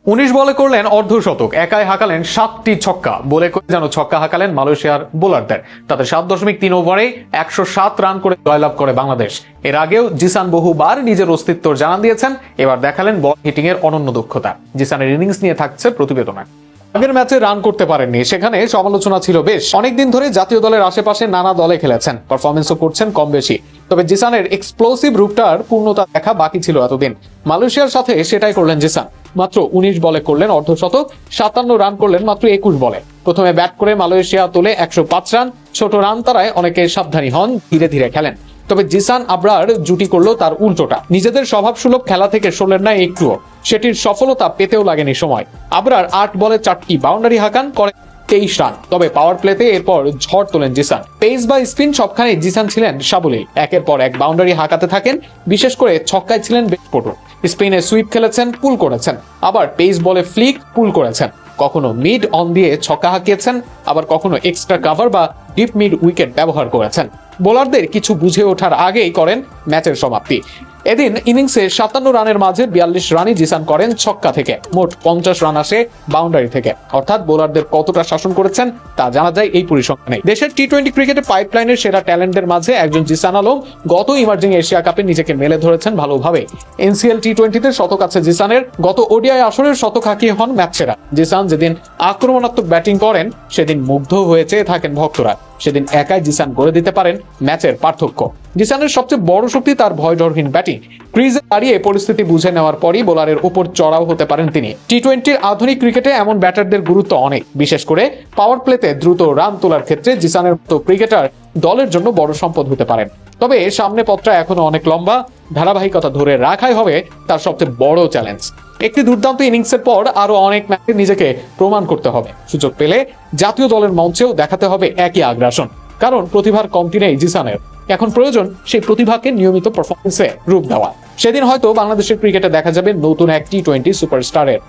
19 বলে করলেন অর্ধশতক, একাই হাঁকালেন 7টি ছক্কা, বলে করে যেন ছক্কা হাঁকালেন মালয়েশিয়ার বোলারদের। তাদের 7.3 ওভারে 107 রান করে জয়লাভ করে বাংলাদেশ। এর আগেও জিসান বহুবার নিজের অস্তিত্ব জানান দিয়েছেন, এবার দেখালেন বল হিটিং এর অনন্য দক্ষতা। জিসানের ইনিংস নিয়ে থাকছে প্রতিবেদনে। আগের ম্যাচে রান করতে পারেননি, সেখানে সমালোচনা ছিল বেশ। অনেকদিন ধরে জাতীয় দলের আশেপাশে নানা দলে খেলেছেন, পারফরমেন্সও করছেন কম বেশি। তবে জিসানের এক্সপ্লোসিভ রূপটার পূর্ণতা দেখা বাকি ছিল এতদিন। মালয়েশিয়ার সাথে সেটাই করলেন জিসান। মাত্র 19 বলে করলেন অর্ধশতক, 57 রান করলেন মাত্র 21 বলে। প্রথমে ব্যাট করে মালয়েশিয়া তোলে 105 রান। ছোট রান তারায় অনেকে সাবধানী হন, ধীরে ধীরে খেলেন। তবে জিসান আবরার জুটি করলো তার উল্টোটা। নিজেদের স্বভাবসুলভ খেলা থেকে সরলেন না একটুও। সেটির সফলতা পেতেও লাগেনি সময়। আবরার 8 বলে 4টি বাউন্ডারি হাঁকান, করে 23 রান। তবে পাওয়ার প্লেতে এরপর ঝড় তোলেন জিসান। পেস বা স্পিন সবখানে জিসান ছিলেন সাবলীল। একের পর এক বাউন্ডারি হাঁকাতে থাকেন। বিশেষ করে ছক্কায় ছিলেন বেশ পটু। স্পিনে সুইপ খেলেছেন, পুল করেছেন। আবার পেস বলে ফ্লিক, পুল করেছেন। কখনো মিড অন দিয়ে ছক্কা হাঁকিয়েছেন, আবার কখনো এক্সট্রা কভার বা ডিপ মিড উইকেট ব্যবহার করেছেন। বোলারদের কিছু বুঝে ওঠার আগেই করেন ম্যাচের সমাপ্তি। এদিন ইনিংসে 57 রানের মাঝে 42 রানই জিসান করেন ছক্কা থেকে। মোট 50 রান আসে বাউন্ডারি থেকে। অর্থাৎ বোলারদের কতটা শাসন করেছেন তা জানা যায় এই পরিসংখ্যানে। দেশের টি-20 ক্রিকেটে পাইপলাইনের সেরা ট্যালেন্টদের মাঝে একজন জিসান আলম গত ইমার্জিং এশিয়া কাপে নিজেকে মেলে ধরেছেন ভালোভাবে। এনসিএল টি-20তে শতক আছে জিসানের। গত ওডিআই আসরের শতক হাঁকিয়ে হন ম্যাচ সেরা। জিসান যেদিন আক্রমণাত্মক ব্যাটিং করেন, সেদিন মুগ্ধ হয়ে চেয়ে থাকেন ভক্তরা। সেদিন একাই জিসান করে দিতে পারেন ম্যাচের পার্থক্য। জিসানের সবচেয়ে বড় শক্তি তার ভয়ডরহীন ব্যাটিং। ক্রিজে দাঁড়িয়ে পরিস্থিতি বুঝে নেওয়ার পরই বোলারের উপর চড়াও হতে পারেন তিনি। টি-20-র আধুনিক ক্রিকেটে এমন ব্যাটারদের গুরুত্ব অনেক। বিশেষ করে পাওয়ার প্লেতে দ্রুত রান তোলার ক্ষেত্রে জিসানের মতো ক্রিকেটার দলের জন্য বড় সম্পদ হতে পারেন। তবে সামনে পথটা এখনো অনেক লম্বা। ধারাবাহিকতা ধরে রাখাই হবে তার সবচেয়ে বড় চ্যালেঞ্জ। একটি দুর্দান্ত ইনিংসের পর আরো অনেক ম্যাচে নিজেকে প্রমাণ করতে হবে। সুযোগ পেলে জাতীয় দলের মঞ্চেও দেখাতে হবে একই আগ্রাসন। কারণ প্রতিভার কমতি নেই জিসানের। এখন প্রয়োজন সেই প্রতিভাকে নিয়মিত পারফরমেন্সে রূপ দেওয়া। সেদিন হয়তো বাংলাদেশের ক্রিকেটে দেখা যাবে নতুন এক টি-20 সুপারস্টারের